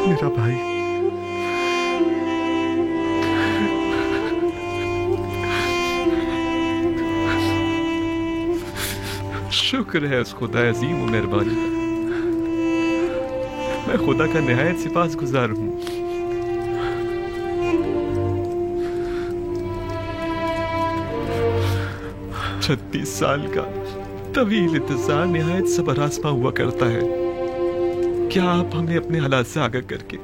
میرا بھائی، شکر ہے اس خدا عظیم و مہربانی کا، میں خدا کا نہایت سپاس گزار ہوں۔ 36 سال کا طویل انتظار نہایت صبر آزما ہوا کرتا ہے۔ کیا آپ ہمیں اپنے حالات سے آگاہ کر کے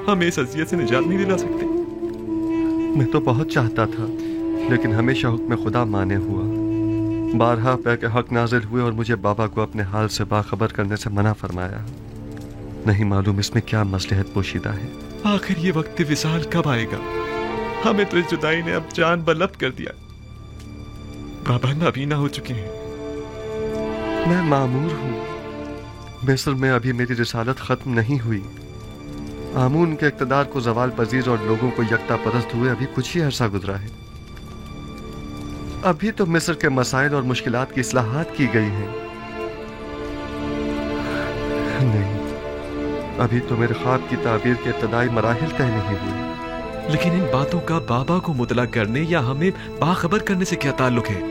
ہمیں اس اذیت سے نجات نہیں دلا سکتے؟ میں تو بہت چاہتا تھا، لیکن ہمیشہ حکم خدا مانے ہوا۔ بارہا پہ کے حق نازل ہوئے اور مجھے بابا کو اپنے حال سے باخبر کرنے سے منع فرمایا۔ نہیں معلوم اس میں کیا مصلحت پوشیدہ ہے۔ آخر یہ وقت وصال کب آئے گا؟ ہمیں تو اس جدائی نے اب جان بلب کر دیا۔ بابا نابینا ہو چکے ہیں۔ میں معمور ہوں۔ مصر میں ابھی میری رسالت ختم نہیں ہوئی۔ آمون کے اقتدار کو زوال پذیر اور لوگوں کو یکتا پرست ہوئے ابھی کچھ ہی عرصہ گزرا ہے۔ ابھی تو مصر کے مسائل اور مشکلات کی اصلاحات کی گئی ہیں۔ نہیں، ابھی تو میرے خواب کی تعبیر کے ابتدائی مراحل طے نہیں ہوئے۔ لیکن ان باتوں کا بابا کو مطلع کرنے یا ہمیں باخبر کرنے سے کیا تعلق ہے؟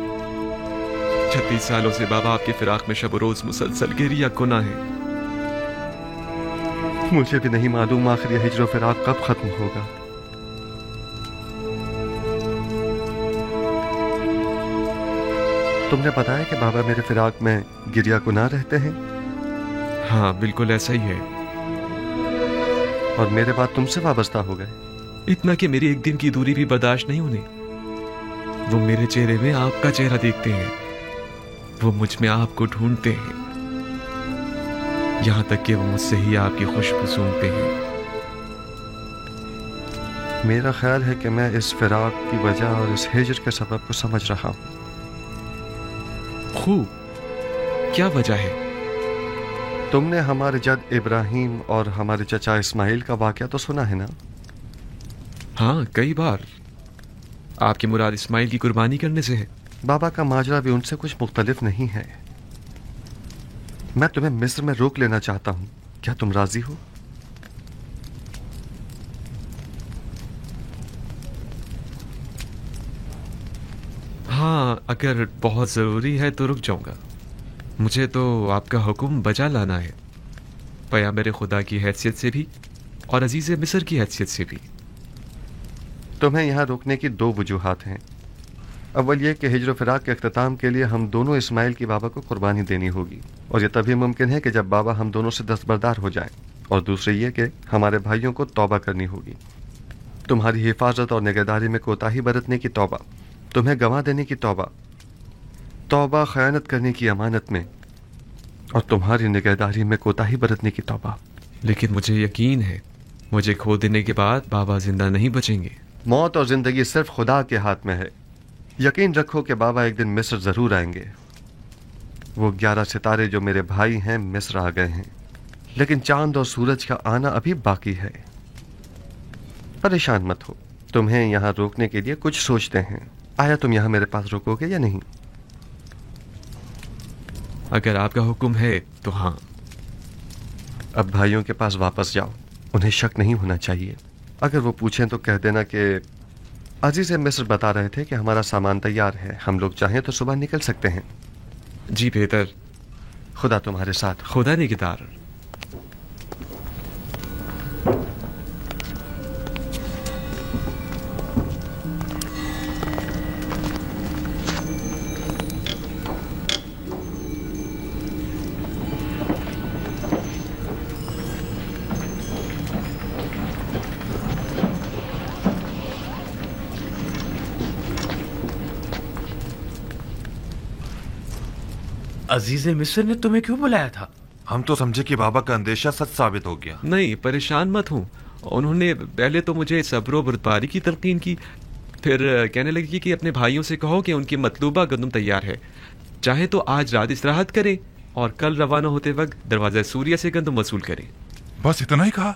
36 سالوں سے بابا آپ کے فراق میں شب و روز مسلسل گریہ کنا ہے۔ مجھے بھی نہیں معلوم آخر یہ ہجر و فراق کب ختم ہوگا۔ تم نے بتایا کہ بابا میرے فراق میں گریہ کنا رہتے ہیں؟ ہاں بالکل ایسا ہی ہے۔ اور میرے بعد تم سے وابستہ ہو گئے؟ اتنا کہ میری ایک دن کی دوری بھی برداشت نہیں انہیں۔ وہ میرے چہرے میں آپ کا چہرہ دیکھتے ہیں، وہ مجھ میں آپ کو ڈھونڈتے ہیں، یہاں تک کہ وہ مجھ سے ہی آپ کی خوشبو سونگتے ہیں۔ میرا خیال ہے کہ میں اس فراق کی وجہ اور اس ہجر کے سبب کو سمجھ رہا ہوں۔ خوب، کیا وجہ ہے؟ تم نے ہمارے جد ابراہیم اور ہمارے چچا اسماعیل کا واقعہ تو سنا ہے نا؟ ہاں، کئی بار۔ آپ کی مراد اسماعیل کی قربانی کرنے سے ہے؟ بابا کا ماجرا بھی ان سے کچھ مختلف نہیں ہے۔ میں تمہیں مصر میں روک لینا چاہتا ہوں، کیا تم راضی ہو؟ ہاں، اگر بہت ضروری ہے تو رک جاؤں گا۔ مجھے تو آپ کا حکم بجا لانا ہے، پیغمبر خدا کی حیثیت سے بھی اور عزیز مصر کی حیثیت سے بھی۔ تمہیں یہاں روکنے کی 2 وجوہات ہیں۔ اول یہ کہ ہجر و فراق کے اختتام کے لیے ہم دونوں اسماعیل کی بابا کو قربانی دینی ہوگی، اور یہ تبھی ممکن ہے کہ جب بابا ہم دونوں سے دستبردار ہو جائیں۔ اور دوسرے یہ کہ ہمارے بھائیوں کو توبہ کرنی ہوگی، تمہاری حفاظت اور نگہداری میں کوتاہی برتنے کی توبہ، تمہیں گنوا دینے کی توبہ، توبہ خیانت کرنے کی امانت میں، اور تمہاری نگہداری میں کوتاہی برتنے کی توبہ۔ لیکن مجھے یقین ہے مجھے کھو دینے کے بعد بابا زندہ نہیں بچیں گے۔ موت اور زندگی صرف خدا کے ہاتھ میں ہے۔ یقین رکھو کہ بابا ایک دن مصر ضرور آئیں گے۔ وہ 11 ستارے جو میرے بھائی ہیں مصر آ گئے ہیں، لیکن چاند اور سورج کا آنا ابھی باقی ہے۔ پریشان مت ہو، تمہیں یہاں روکنے کے لیے کچھ سوچتے ہیں۔ آیا تم یہاں میرے پاس رکو گے یا نہیں؟ اگر آپ کا حکم ہے تو ہاں۔ اب بھائیوں کے پاس واپس جاؤ، انہیں شک نہیں ہونا چاہیے۔ اگر وہ پوچھیں تو کہہ دینا کہ عزیز مصر بتا رہے تھے کہ ہمارا سامان تیار ہے، ہم لوگ چاہیں تو صبح نکل سکتے ہیں۔ جی بہتر۔ خدا تمہارے ساتھ۔ خدا نگہدار۔ عزیز مصر نے تمہیں کیوں بلایا تھا؟ ہم تو سمجھے کہ بابا کا اندیشہ سچ ثابت ہو گیا۔ نہیں، پریشان مت ہوں۔ انہوں نے پہلے تو مجھے صبر و بردباری کی تلقین کی، پھر کہنے لگی کہ اپنے بھائیوں سے کہو کہ ان کی مطلوبہ گندم تیار ہے، چاہے تو آج رات استراحت کریں اور کل روانہ ہوتے وقت دروازہ سوریہ سے گندم وصول کریں۔ بس اتنا ہی کہا؟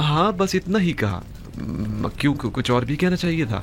ہاں، بس اتنا ہی کہا۔ کیوں، کچھ اور بھی کہنا چاہیے تھا؟